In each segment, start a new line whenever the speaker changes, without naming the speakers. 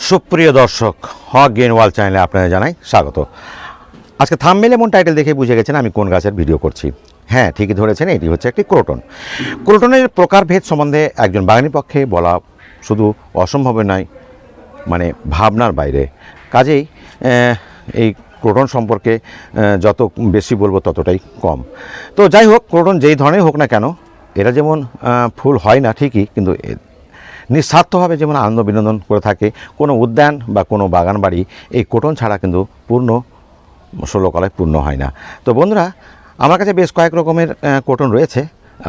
সুপ্রিয় দর্শক, hoquegreenworld চ্যানেলে আপনাদের জানাই স্বাগত। আজকে থাম্বনেল এবং টাইটেল দেখে বুঝে গেছেন আমি কোন গাছের ভিডিও করছি। হ্যাঁ, ঠিকই ধরেছেন, এটি হচ্ছে একটি ক্রোটন। ক্রোটনের প্রকারভেদ সম্বন্ধে একজন বাগানীর পক্ষে বলা শুধু অসম্ভব নয়, মানে ভাবনার বাইরে। কাজেই এই ক্রোটন সম্পর্কে যত বেশি বলবো ততটাই কম। তো যাই হোক, ক্রোটন যেই ধরনের হোক না কেন, এরা যেমন ফুল হয় না ঠিকই, কিন্তু নিঃস্বার্থভাবে যেমন আনন্দ বিনোদন করে থাকে, কোনো উদ্যান বা কোনো বাগান বাড়ি এই ক্রোটন ছাড়া কিন্তু পূর্ণ ষোলকলায় পূর্ণ হয় না। তো বন্ধুরা, আমার কাছে বেশ কয়েক রকমের ক্রোটন রয়েছে,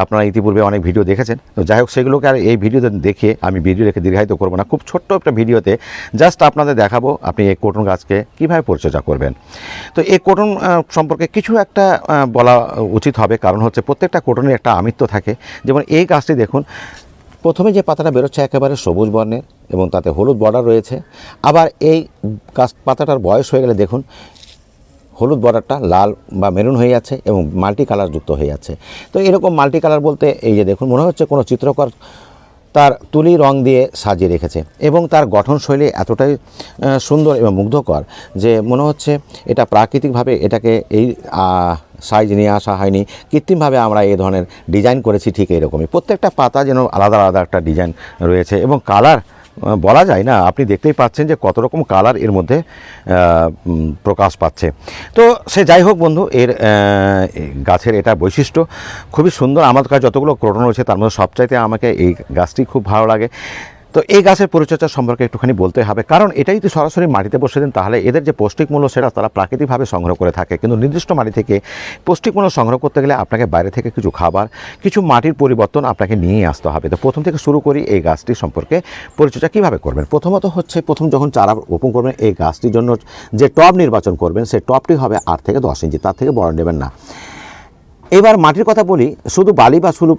আপনারা ইতিপূর্বে অনেক ভিডিও দেখেছেন। তো যাই হোক, সেগুলোকে আর এই ভিডিওতে দেখে আমি ভিডিও রেখে দীর্ঘায়িত করবো না। খুব ছোট্ট একটা ভিডিওতে জাস্ট আপনাদের দেখাবো আপনি এই ক্রোটন গাছকে কীভাবে পরিচর্যা করবেন। তো এই ক্রোটন সম্পর্কে কিছু একটা বলা উচিত হবে, কারণ হচ্ছে প্রত্যেকটা ক্রোটনের একটা আমিত্ব থাকে। যেমন এই গাছটি দেখুন, প্রথমে যে পাতাটা বেরোচ্ছে একেবারে সবুজ বর্ণের এবং তাতে হলুদ বর্ডার রয়েছে। আবার এই গাছ পাতাটার বয়স হয়ে গেলে দেখুন হলুদ বর্ডারটা লাল বা মেরুন হয়ে যাচ্ছে এবং মাল্টি কালার যুক্ত হয়ে যাচ্ছে। তো এরকম মাল্টি কালার বলতে এই যে দেখুন, মনে হচ্ছে কোনো চিত্রকর তার তুলি রং দিয়ে সাজিয়ে রেখেছে এবং তার গঠনশৈলী এতটাই সুন্দর এবং মুগ্ধকর যে মনে হচ্ছে এটা প্রাকৃতিকভাবে এটাকে এই সাইজ নিয়ে আসা হয়নি, কৃত্রিমভাবে আমরা এই ধরনের ডিজাইন করেছি। ঠিক এইরকমই প্রত্যেকটা পাতা যেন আলাদা আলাদা একটা ডিজাইন রয়েছে এবং কালার বলা যায় না, আপনি দেখতেই পাচ্ছেন যে কত রকম কালার এর মধ্যে প্রকাশ পাচ্ছে। তো সে যাই হোক বন্ধু, এর গাছের এটা বৈশিষ্ট্য খুবই সুন্দর। আমার কাছে যতগুলো ক্রোটন রয়েছে তার মধ্যে সবচাইতে আমাকে এই গাছটি খুব ভালো লাগে। তো এই গাছের পরিচর্যা সম্পর্কে একটুখানি বলতে হবে, কারণ এটাই তো সরাসরি মাটিতে বসে দেন, তাহলে এদের যে পৌষ্টিক মূল্য সেটা তারা প্রাকৃতিকভাবে সংগ্রহ করে থাকে। কিন্তু নির্দিষ্ট মাটি থেকে পৌষ্টিক মূল্য সংগ্রহ করতে গেলে আপনাকে বাইরে থেকে কিছু খাবার, কিছু মাটির পরিবর্তন আপনাকে নিয়েই আসতে হবে। তো প্রথম থেকে শুরু করি এই গাছটি সম্পর্কে পরিচর্যা কীভাবে করবেন। প্রথমত হচ্ছে, প্রথম যখন চারা রোপণ করবেন এই গাছটির জন্য যে টব নির্বাচন করবেন সেই টবটি হবে 8 থেকে 10 ইঞ্চি, তার থেকে বড় নেবেন না। এবার মাটির কথা বলি, শুধু বালি বা শুধু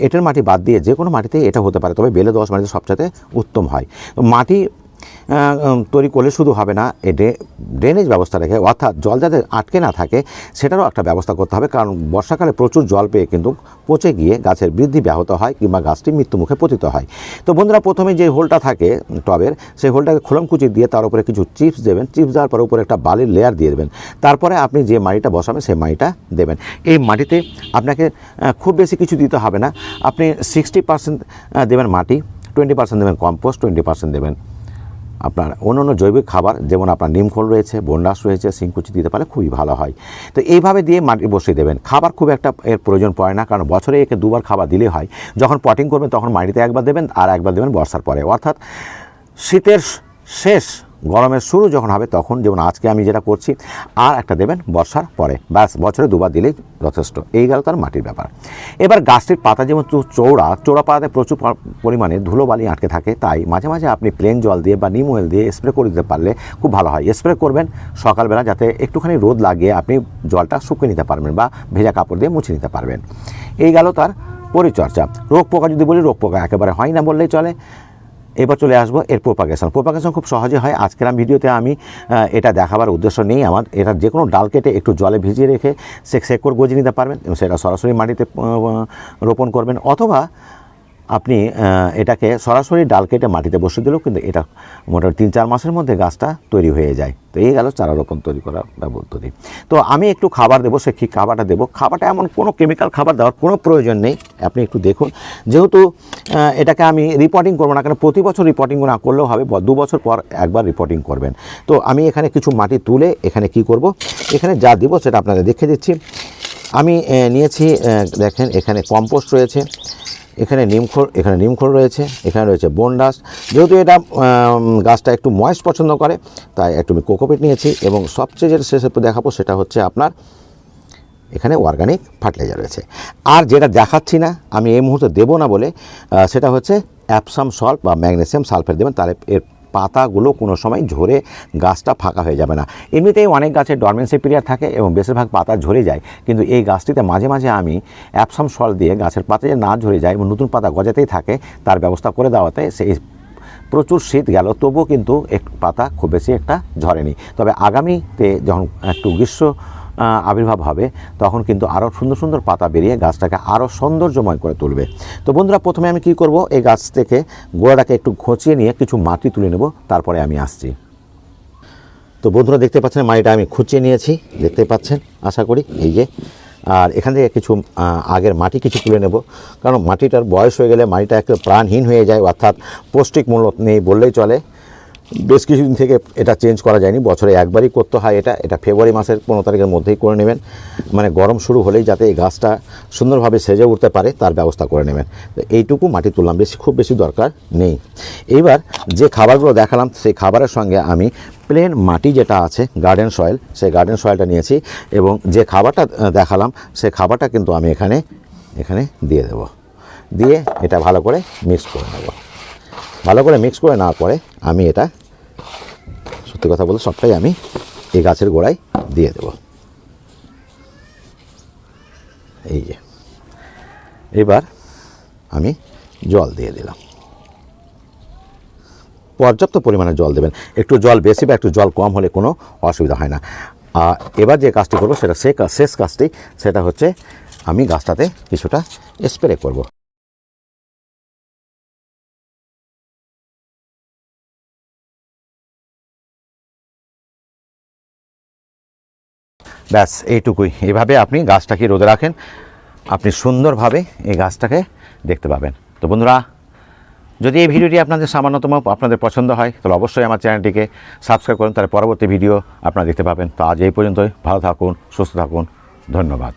এঁটেল মাটি বাদ দিয়ে যে কোনো মাটিতেই এটা হতে পারে, তবে বেলে দোআঁশ মাটিতে সবচেয়ে উত্তম হয়। মাটি তৈরি করলে শুধু হবে না, ড্রেনেজ ব্যবস্থা রেখে, অর্থাৎ জল যাতে আটকে না থাকে সেটারও একটা ব্যবস্থা করতে হবে, কারণ বর্ষাকালে প্রচুর জল পেয়ে কিন্তু পচে গিয়ে গাছের বৃদ্ধি ব্যাহত হয় কিংবা গাছটি মৃত্যুমুখে পতিত হয়। তো বন্ধুরা, প্রথমে যে হোলটা থাকে টবের, সেই হোলটাকে খোলমকুচি দিয়ে তার উপরে কিছু চিপস দেবেন। চিপস দেওয়ার পর উপরে একটা বালির লেয়ার দিয়ে দেবেন। তারপরে আপনি যে মাটিটা বসাবেন সেই মাটিটা দেবেন। এই মাটিতে আপনাকে খুব বেশি কিছু দিতে হবে না, আপনি 60% দেবেন মাটি, 20% দেবেন কম্পোস্ট, 20% দেবেন আপনার অন্য জৈবিক খাবার, যেমন আপনার নিমখোল রয়েছে, বন্ডাস রয়েছে, শিংকুচি দিতে পারলে খুবই ভালো হয়। তো এইভাবে দিয়ে মাটি বসিয়ে দেবেন। খাবার খুব একটা এর প্রয়োজন পড়ে না, কারণ বছরে একে 2বার খাবার দিলেই হয়। যখন পটিং করবেন তখন মাটিতে একবার দেবেন আর একবার দেবেন বর্ষার পরে, অর্থাৎ শীতের শেষ গরমের শুরু যখন হবে তখন, যেমন আজকে আমি যেটা করছি, আর একটা দেবেন বর্ষার পরে। ব্যাস, বছরে 2বার দিলেই যথেষ্ট। এই গেল তার মাটির ব্যাপার। এবার গাছটির পাতা যেমন চৌড়া পাতাতে প্রচুর পরিমাণে ধুলোবালি আটকে থাকে, তাই মাঝে মাঝে আপনি প্লেন জল দিয়ে বা নিম অয়েল দিয়ে স্প্রে করে দিতে পারলে খুব ভালো হয়। স্প্রে করবেন সকালবেলা, যাতে একটুখানি রোদ লাগিয়ে আপনি জলটা শুকিয়ে নিতে পারবেন বা ভেজা কাপড় দিয়ে মুছে নিতে পারবেন। এই গেল তার পরিচর্যা। রোগ পোকা যদি বলি, রোগ পোকা একেবারে হয় না বললেই চলে। এবার চলে আসবো এর প্রোপাগেশন খুব সহজে হয়। আজকের ভিডিওতে আমি এটা দেখাবার উদ্দেশ্য নেই আমার। এটা যে কোনো ডাল কেটে একটু জলে ভিজিয়ে রেখে সেক করে গজিয়ে নিতে পারবেন এবং সেটা সরাসরি মাটিতে রোপণ করবেন, অথবা আপনি এটাকে সরাসরি ডাল কেটে মাটিতে বসিয়ে দিলেও কিন্তু এটা মোটামুটি 3-4 মাসের মধ্যে গাছটা তৈরি হয়ে যায়। তো এই গেল চারা রোপণ তৈরি করার পদ্ধতি। তো আমি একটু খাবার দেবো, সে কী খাবারটা দেবো। খাবারটা এমন কোনো কেমিক্যাল খাবার দেওয়ার কোনো প্রয়োজন নেই, আপনি একটু দেখুন। যেহেতু এটাকে আমি রিপোর্টিং করবো না, কারণ প্রতি বছর রিপোর্টিং না করলেও হবে, 2 বছর পর একবার রিপোর্টিং করবেন। তো আমি এখানে কিছু মাটি তুলে এখানে কি করব, এখানে যা দিব সেটা আপনাদের দেখিয়ে দিচ্ছি। আমি নিয়েছি, দেখেন এখানে কম্পোস্ট রয়েছে, এখানে নিমখোল রয়েছে, এখানে রয়েছে বনডাস। যেহেতু এটা গাছটা একটু ময়েস্ট পছন্দ করে তাই একটু আমি কোকোপিট নিয়েছি, এবং সবচেয়ে যেটা শেষে দেখাবো সেটা হচ্ছে আপনার এখানে অর্গানিক ফার্টিলাইজার রয়েছে। আর যেটা দেখাচ্ছি না, আমি এই মুহূর্তে দেবো না বলে, সেটা হচ্ছে অ্যাপসাম সল্ট বা ম্যাগনেসিয়াম সালফেট দেবেন, তাহলে এর পাতাগুলো কোনো সময় ঝরে গাছটা ফাঁকা হয়ে যাবে না। এমনিতেই অনেক গাছের ডরমেন্সি পিরিয়ড থাকে এবং বেশিরভাগ পাতা ঝরে যায়, কিন্তু এই গাছটিতে মাঝে মাঝে আমি অ্যাপসাম সল্ট দিয়ে গাছের পাতা যে না ঝরে যায় এবং নতুন পাতা গজাতেই থাকে তার ব্যবস্থা করে দেওয়াতে সেই প্রচুর শীত গেল তবুও কিন্তু পাতা খুব বেশি একটা ঝরেনি। তবে আগামীতে যখন একটু গ্রীষ্ম আবির্ভাব হবে তখন কিন্তু আরও সুন্দর সুন্দর পাতা বেরিয়ে গাছটাকে আরও সৌন্দর্যময় করে তুলবে। তো বন্ধুরা, প্রথমে আমি কি করব, এই গাছ থেকে গোড়াটাকে একটু ঘচিয়ে নিয়ে কিছু মাটি তুলে নেব, তারপরে আমি আসছি। তো বন্ধুরা, দেখতে পাচ্ছেন মাটিটা আমি খুঁচিয়ে নিয়েছি, দেখতে পাচ্ছেন আশা করি, এই যে। আর এখান থেকে কিছু আগের মাটি কিছু তুলে নেব, কারণ মাটিটার বয়স হয়ে গেলে মাটিটা একটু প্রাণহীন হয়ে যায়, অর্থাৎ পৌষ্টিক মূল্য নেই বললেই চলে। বেশ কিছুদিন থেকে এটা চেঞ্জ করা যায়নি, বছরে একবারই করতে হয়। এটা ফেব্রুয়ারি মাসের 15 তারিখের মধ্যেই করে নেবেন, মানে গরম শুরু হলেই যাতে এই গাছটা সুন্দরভাবে সেজে উঠতে পারে তার ব্যবস্থা করে নেবেন। তো এইটুকু মাটি তুললাম, খুব বেশি দরকার নেই। এইবার যে খাবারগুলো দেখালাম সেই খাবারের সঙ্গে আমি প্লেন মাটি যেটা আছে গার্ডেন সয়েল, সেই গার্ডেন সয়েলটা নিয়েছি, এবং যে খাবারটা দেখালাম সেই খাবারটা কিন্তু আমি এখানে দিয়ে দেব, দিয়ে এটা ভালো করে মিক্স করে নেব। ভালো করে মিক্স করে নেওয়ার পরে আমি এটা, সত্যি কথা বলতে, সবটাই আমি এই গাছের গোড়ায় দিয়ে দেব। এই যে, এবার আমি জল দিয়ে দিলাম, পর্যাপ্ত পরিমাণে জল দেবেন। একটু জল বেশি বা একটু জল কম হলে কোনো অসুবিধা হয় না। আর এবার যে কাজটি করবো সেটা শেষ কাজটি, সেটা হচ্ছে আমি গাছটাতে কিছুটা স্প্রে করব। ব্যাস এইটুকুই। এইভাবে আপনি গাছটাকে রোদে রাখেন, আপনি সুন্দরভাবে এই গাছটাকে দেখতে পাবেন। তো বন্ধুরা, যদি এই ভিডিওটি আপনাদের সামান্যতম আপনাদের পছন্দ হয় তাহলে অবশ্যই আমার চ্যানেলটিকে সাবস্ক্রাইব করুন, তাহলে পরবর্তী ভিডিও আপনারা দেখতে পাবেন। তো আজ এই পর্যন্তই। ভালো থাকুন, সুস্থ থাকুন, ধন্যবাদ।